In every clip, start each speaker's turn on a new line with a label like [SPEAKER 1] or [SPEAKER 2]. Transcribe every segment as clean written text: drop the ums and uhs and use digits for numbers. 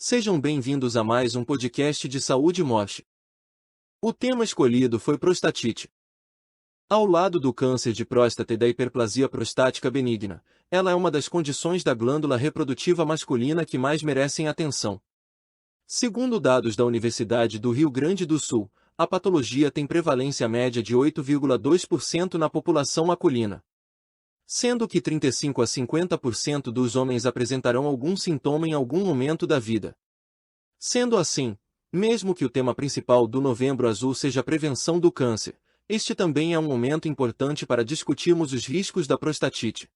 [SPEAKER 1] Sejam bem-vindos a mais um podcast de saúde e morte. O tema escolhido foi prostatite. Ao lado do câncer de próstata e da hiperplasia prostática benigna, ela é uma das condições da glândula reprodutiva masculina que mais merecem atenção. Segundo dados da Universidade do Rio Grande do Sul, a patologia tem prevalência média de 8,2% na população masculina, sendo que 35 a 50% dos homens apresentarão algum sintoma em algum momento da vida. Sendo assim, mesmo que o tema principal do Novembro Azul seja a prevenção do câncer, este também é um momento importante para discutirmos os riscos da prostatite.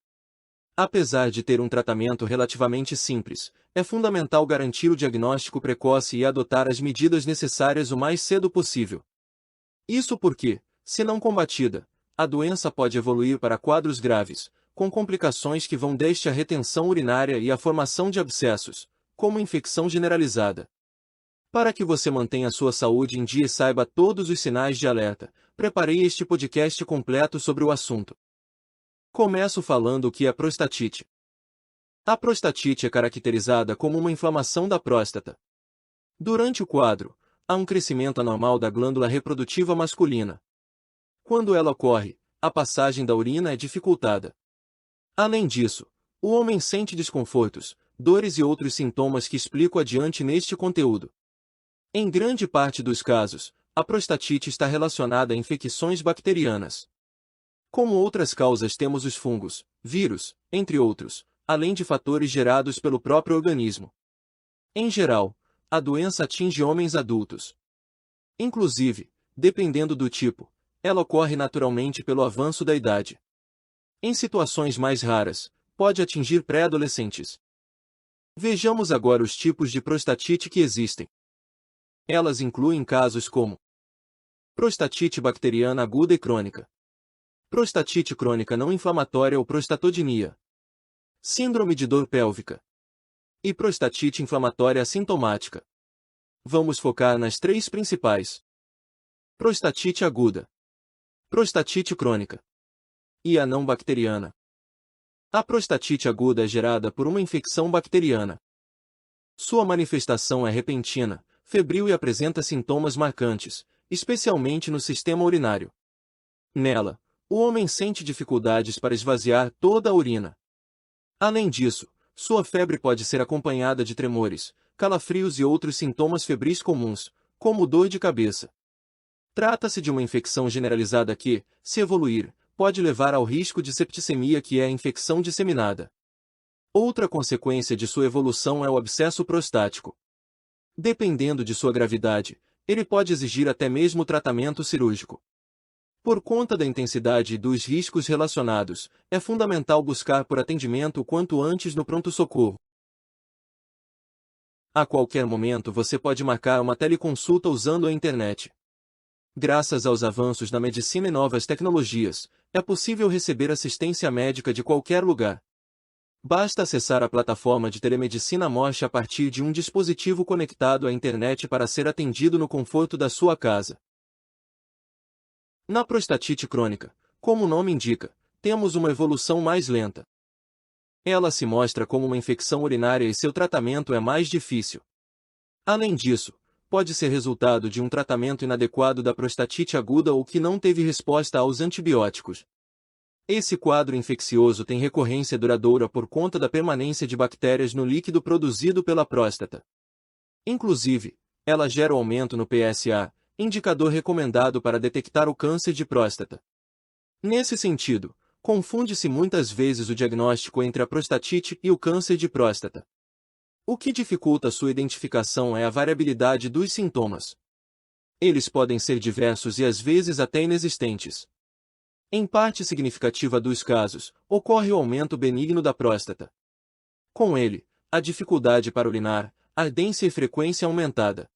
[SPEAKER 1] Apesar de ter um tratamento relativamente simples, é fundamental garantir o diagnóstico precoce e adotar as medidas necessárias o mais cedo possível. Isso porque, se não combatida, a doença pode evoluir para quadros graves, com complicações que vão desde a retenção urinária e a formação de abscessos, como infecção generalizada. Para que você mantenha sua saúde em dia e saiba todos os sinais de alerta, preparei este podcast completo sobre o assunto. Começo falando o que é prostatite. A prostatite é caracterizada como uma inflamação da próstata. Durante o quadro, há um crescimento anormal da glândula reprodutiva masculina. Quando ela ocorre, a passagem da urina é dificultada. Além disso, o homem sente desconfortos, dores e outros sintomas que explico adiante neste conteúdo. Em grande parte dos casos, a prostatite está relacionada a infecções bacterianas. Como outras causas temos os fungos, vírus, entre outros, além de fatores gerados pelo próprio organismo. Em geral, a doença atinge homens adultos. Inclusive, dependendo do tipo, ela ocorre naturalmente pelo avanço da idade. Em situações mais raras, pode atingir pré-adolescentes. Vejamos agora os tipos de prostatite que existem. Elas incluem casos como prostatite bacteriana aguda e crônica, prostatite crônica não inflamatória ou prostatodinia, síndrome de dor pélvica e prostatite inflamatória assintomática. Vamos focar nas três principais: prostatite aguda, prostatite crônica e a não bacteriana. A prostatite aguda é gerada por uma infecção bacteriana. Sua manifestação é repentina, febril e apresenta sintomas marcantes, especialmente no sistema urinário. Nela, o homem sente dificuldades para esvaziar toda a urina. Além disso, sua febre pode ser acompanhada de tremores, calafrios e outros sintomas febris comuns, como dor de cabeça. Trata-se de uma infecção generalizada que, se evoluir, pode levar ao risco de septicemia, que é a infecção disseminada. Outra consequência de sua evolução é o abscesso prostático. Dependendo de sua gravidade, ele pode exigir até mesmo tratamento cirúrgico. Por conta da intensidade e dos riscos relacionados, é fundamental buscar por atendimento o quanto antes no pronto-socorro. A qualquer momento você pode marcar uma teleconsulta usando a internet. Graças aos avanços na medicina e novas tecnologias, é possível receber assistência médica de qualquer lugar. Basta acessar a plataforma de telemedicina Morte a partir de um dispositivo conectado à internet para ser atendido no conforto da sua casa. Na prostatite crônica, como o nome indica, temos uma evolução mais lenta. Ela se mostra como uma infecção urinária e seu tratamento é mais difícil. Além disso, pode ser resultado de um tratamento inadequado da prostatite aguda ou que não teve resposta aos antibióticos. Esse quadro infeccioso tem recorrência duradoura por conta da permanência de bactérias no líquido produzido pela próstata. Inclusive, ela gera um aumento no PSA, indicador recomendado para detectar o câncer de próstata. Nesse sentido, confunde-se muitas vezes o diagnóstico entre a prostatite e o câncer de próstata. O que dificulta sua identificação é a variabilidade dos sintomas. Eles podem ser diversos e às vezes até inexistentes. Em parte significativa dos casos, ocorre o aumento benigno da próstata. Com ele, a dificuldade para urinar, ardência e frequência aumentada.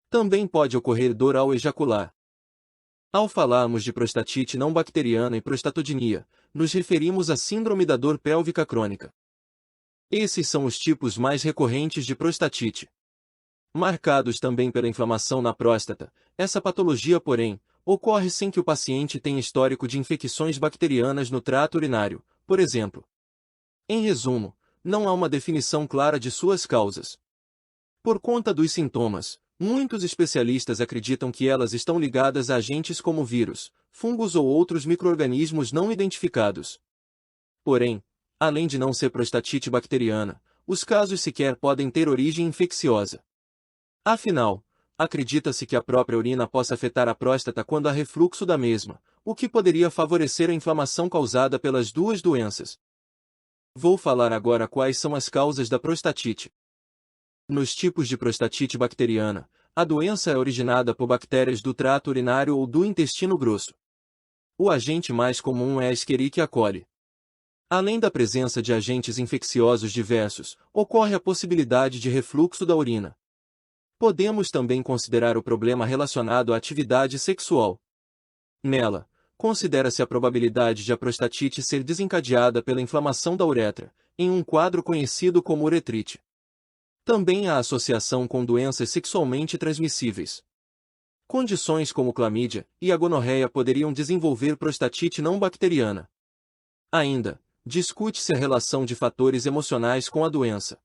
[SPEAKER 1] Também pode ocorrer dor ao ejacular. Ao falarmos de prostatite não bacteriana e prostatodinia, nos referimos à síndrome da dor pélvica crônica. Esses são os tipos mais recorrentes de prostatite. Marcados também pela inflamação na próstata, essa patologia, porém, ocorre sem que o paciente tenha histórico de infecções bacterianas no trato urinário, por exemplo. Em resumo, não há uma definição clara de suas causas. Por conta dos sintomas, muitos especialistas acreditam que elas estão ligadas a agentes como vírus, fungos ou outros micro-organismos não identificados. Porém, além de não ser prostatite bacteriana, os casos sequer podem ter origem infecciosa. Afinal, acredita-se que a própria urina possa afetar a próstata quando há refluxo da mesma, o que poderia favorecer a inflamação causada pelas duas doenças. Vou falar agora quais são as causas da prostatite. Nos tipos de prostatite bacteriana, a doença é originada por bactérias do trato urinário ou do intestino grosso. O agente mais comum é a Escherichia coli. Além da presença de agentes infecciosos diversos, ocorre a possibilidade de refluxo da urina. Podemos também considerar o problema relacionado à atividade sexual. Nela, considera-se a probabilidade de a prostatite ser desencadeada pela inflamação da uretra, em um quadro conhecido como uretrite. Também há associação com doenças sexualmente transmissíveis. Condições como clamídia e a gonorreia poderiam desenvolver prostatite não bacteriana. Ainda, discute-se a relação de fatores emocionais com a doença.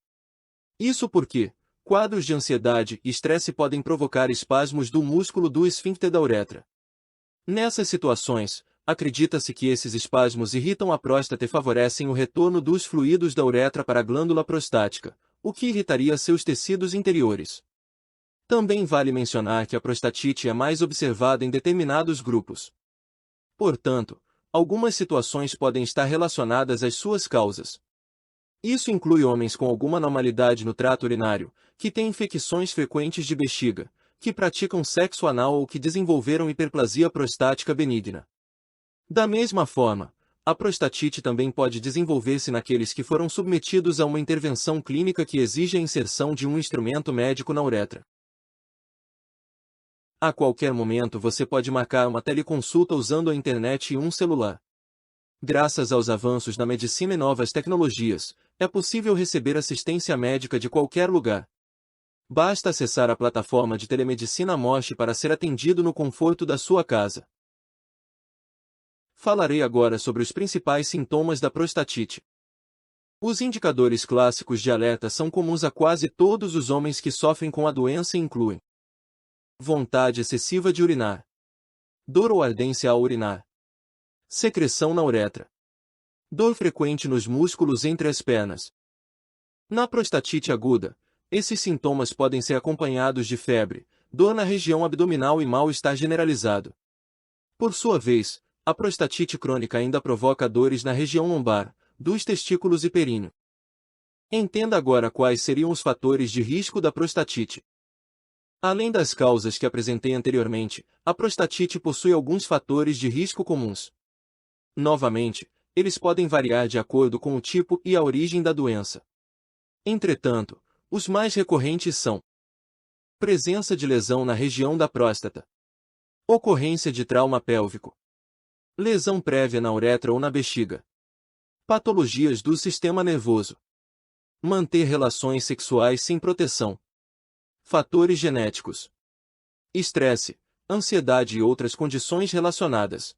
[SPEAKER 1] Isso porque quadros de ansiedade e estresse podem provocar espasmos do músculo do esfíncter da uretra. Nessas situações, acredita-se que esses espasmos irritam a próstata e favorecem o retorno dos fluidos da uretra para a glândula prostática, o que irritaria seus tecidos interiores. Também vale mencionar que a prostatite é mais observada em determinados grupos. Portanto, algumas situações podem estar relacionadas às suas causas. Isso inclui homens com alguma anormalidade no trato urinário, que têm infecções frequentes de bexiga, que praticam sexo anal ou que desenvolveram hiperplasia prostática benigna. Da mesma forma, a prostatite também pode desenvolver-se naqueles que foram submetidos a uma intervenção clínica que exige a inserção de um instrumento médico na uretra. A qualquer momento você pode marcar uma teleconsulta usando a internet e um celular. Graças aos avanços na medicina e novas tecnologias, é possível receber assistência médica de qualquer lugar. Basta acessar a plataforma de telemedicina Mosh para ser atendido no conforto da sua casa. Falarei agora sobre os principais sintomas da prostatite. Os indicadores clássicos de alerta são comuns a quase todos os homens que sofrem com a doença e incluem vontade excessiva de urinar, dor ou ardência ao urinar, secreção na uretra, dor frequente nos músculos entre as pernas. Na prostatite aguda, esses sintomas podem ser acompanhados de febre, dor na região abdominal e mal-estar generalizado. Por sua vez, a prostatite crônica ainda provoca dores na região lombar, dos testículos e períneo. Entenda agora quais seriam os fatores de risco da prostatite. Além das causas que apresentei anteriormente, a prostatite possui alguns fatores de risco comuns. Novamente, eles podem variar de acordo com o tipo e a origem da doença. Entretanto, os mais recorrentes são: presença de lesão na região da próstata, ocorrência de trauma pélvico, lesão prévia na uretra ou na bexiga, patologias do sistema nervoso, manter relações sexuais sem proteção, fatores genéticos, estresse, ansiedade e outras condições relacionadas,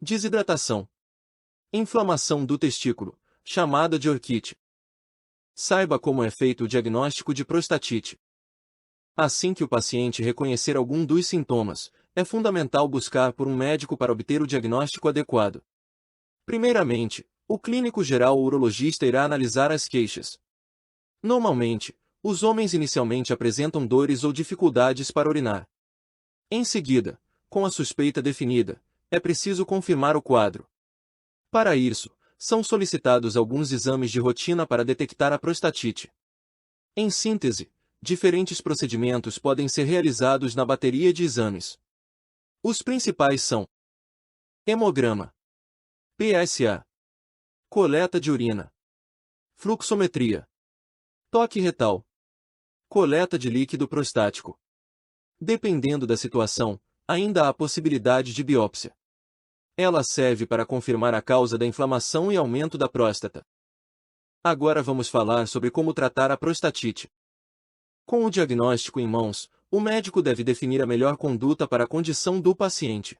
[SPEAKER 1] desidratação, inflamação do testículo, chamada de orquite. Saiba como é feito o diagnóstico de prostatite. Assim que o paciente reconhecer algum dos sintomas, é fundamental buscar por um médico para obter o diagnóstico adequado. Primeiramente, o clínico geral ou urologista irá analisar as queixas. Normalmente, os homens inicialmente apresentam dores ou dificuldades para urinar. Em seguida, com a suspeita definida, é preciso confirmar o quadro. Para isso, são solicitados alguns exames de rotina para detectar a prostatite. Em síntese, diferentes procedimentos podem ser realizados na bateria de exames. Os principais são: hemograma, PSA, coleta de urina, fluxometria, toque retal, coleta de líquido prostático. Dependendo da situação, ainda há a possibilidade de biópsia. Ela serve para confirmar a causa da inflamação e aumento da próstata. Agora vamos falar sobre como tratar a prostatite. Com o diagnóstico em mãos, o médico deve definir a melhor conduta para a condição do paciente.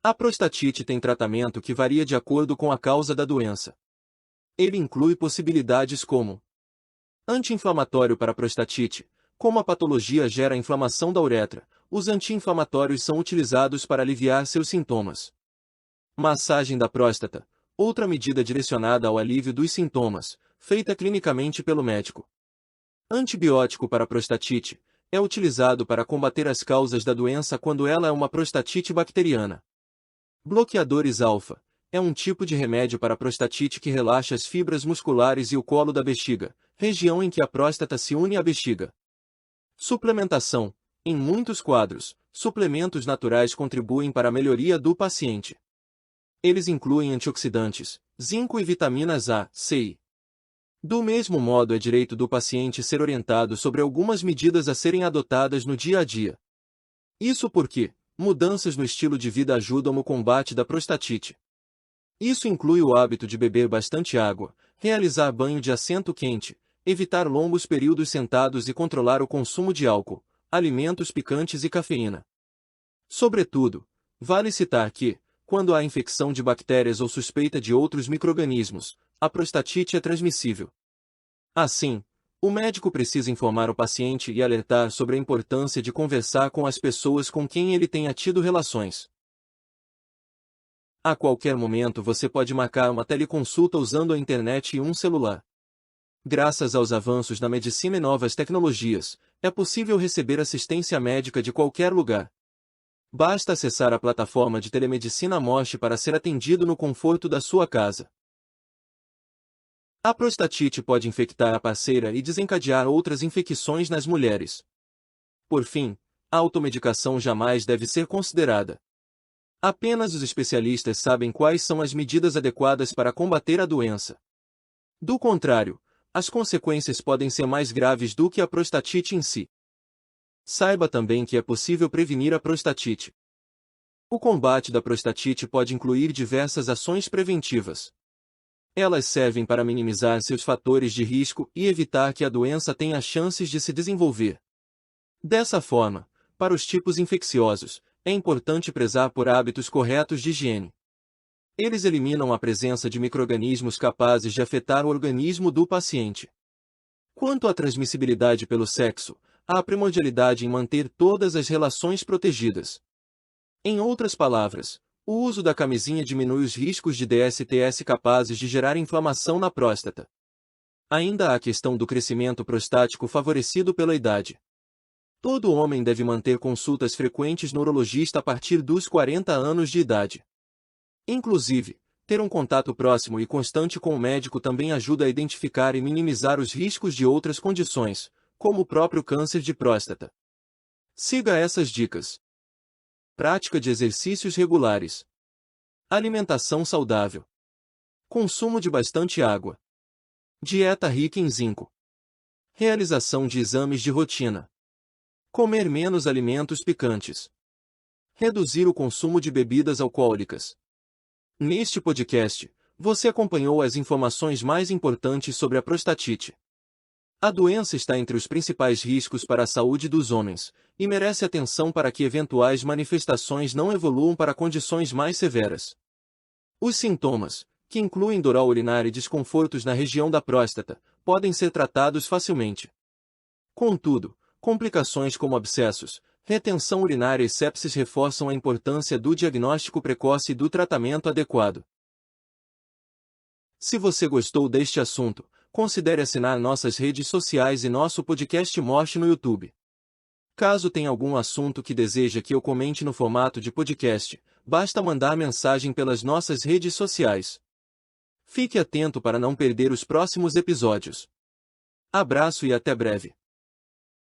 [SPEAKER 1] A prostatite tem tratamento que varia de acordo com a causa da doença. Ele inclui possibilidades como Anti-inflamatório para prostatite. Como a patologia gera inflamação da uretra, os anti-inflamatórios são utilizados para aliviar seus sintomas. Massagem da próstata. Outra medida direcionada ao alívio dos sintomas, feita clinicamente pelo médico. Antibiótico para prostatite. É utilizado para combater as causas da doença quando ela é uma prostatite bacteriana. Bloqueadores alfa. É um tipo de remédio para prostatite que relaxa as fibras musculares e o colo da bexiga, região em que a próstata se une à bexiga. Suplementação. Em muitos quadros, suplementos naturais contribuem para a melhoria do paciente. Eles incluem antioxidantes, zinco e vitaminas A, C e I. Do mesmo modo, é direito do paciente ser orientado sobre algumas medidas a serem adotadas no dia a dia. Isso porque mudanças no estilo de vida ajudam no combate da prostatite. Isso inclui o hábito de beber bastante água, realizar banho de assento quente, evitar longos períodos sentados e controlar o consumo de álcool, alimentos picantes e cafeína. Sobretudo, vale citar que, quando há infecção de bactérias ou suspeita de outros micro-organismos, a prostatite é transmissível. Assim, o médico precisa informar o paciente e alertar sobre a importância de conversar com as pessoas com quem ele tenha tido relações. A qualquer momento você pode marcar uma teleconsulta usando a internet e um celular. Graças aos avanços na medicina e novas tecnologias, é possível receber assistência médica de qualquer lugar. Basta acessar a plataforma de telemedicina Mosh para ser atendido no conforto da sua casa. A prostatite pode infectar a parceira e desencadear outras infecções nas mulheres. Por fim, a automedicação jamais deve ser considerada. Apenas os especialistas sabem quais são as medidas adequadas para combater a doença. Do contrário, as consequências podem ser mais graves do que a prostatite em si. Saiba também que é possível prevenir a prostatite. O combate da prostatite pode incluir diversas ações preventivas. Elas servem para minimizar seus fatores de risco e evitar que a doença tenha chances de se desenvolver. Dessa forma, para os tipos infecciosos, é importante prezar por hábitos corretos de higiene. Eles eliminam a presença de micro-organismos capazes de afetar o organismo do paciente. Quanto à transmissibilidade pelo sexo, há primordialidade em manter todas as relações protegidas. Em outras palavras, o uso da camisinha diminui os riscos de DSTs capazes de gerar inflamação na próstata. Ainda há a questão do crescimento prostático favorecido pela idade. Todo homem deve manter consultas frequentes no urologista a partir dos 40 anos de idade. Inclusive, ter um contato próximo e constante com o médico também ajuda a identificar e minimizar os riscos de outras condições, como o próprio câncer de próstata. Siga essas dicas. Prática de exercícios regulares. Alimentação saudável. Consumo de bastante água. Dieta rica em zinco. Realização de exames de rotina. Comer menos alimentos picantes. Reduzir o consumo de bebidas alcoólicas. Neste podcast, você acompanhou as informações mais importantes sobre a prostatite. A doença está entre os principais riscos para a saúde dos homens, e merece atenção para que eventuais manifestações não evoluam para condições mais severas. Os sintomas, que incluem dor ao urinar e desconfortos na região da próstata, podem ser tratados facilmente. Contudo, complicações como abscessos, retenção urinária e sepsis reforçam a importância do diagnóstico precoce e do tratamento adequado. Se você gostou deste assunto, considere assinar nossas redes sociais e nosso podcast Mosh no YouTube. Caso tenha algum assunto que deseja que eu comente no formato de podcast, basta mandar mensagem pelas nossas redes sociais. Fique atento para não perder os próximos episódios. Abraço e até breve.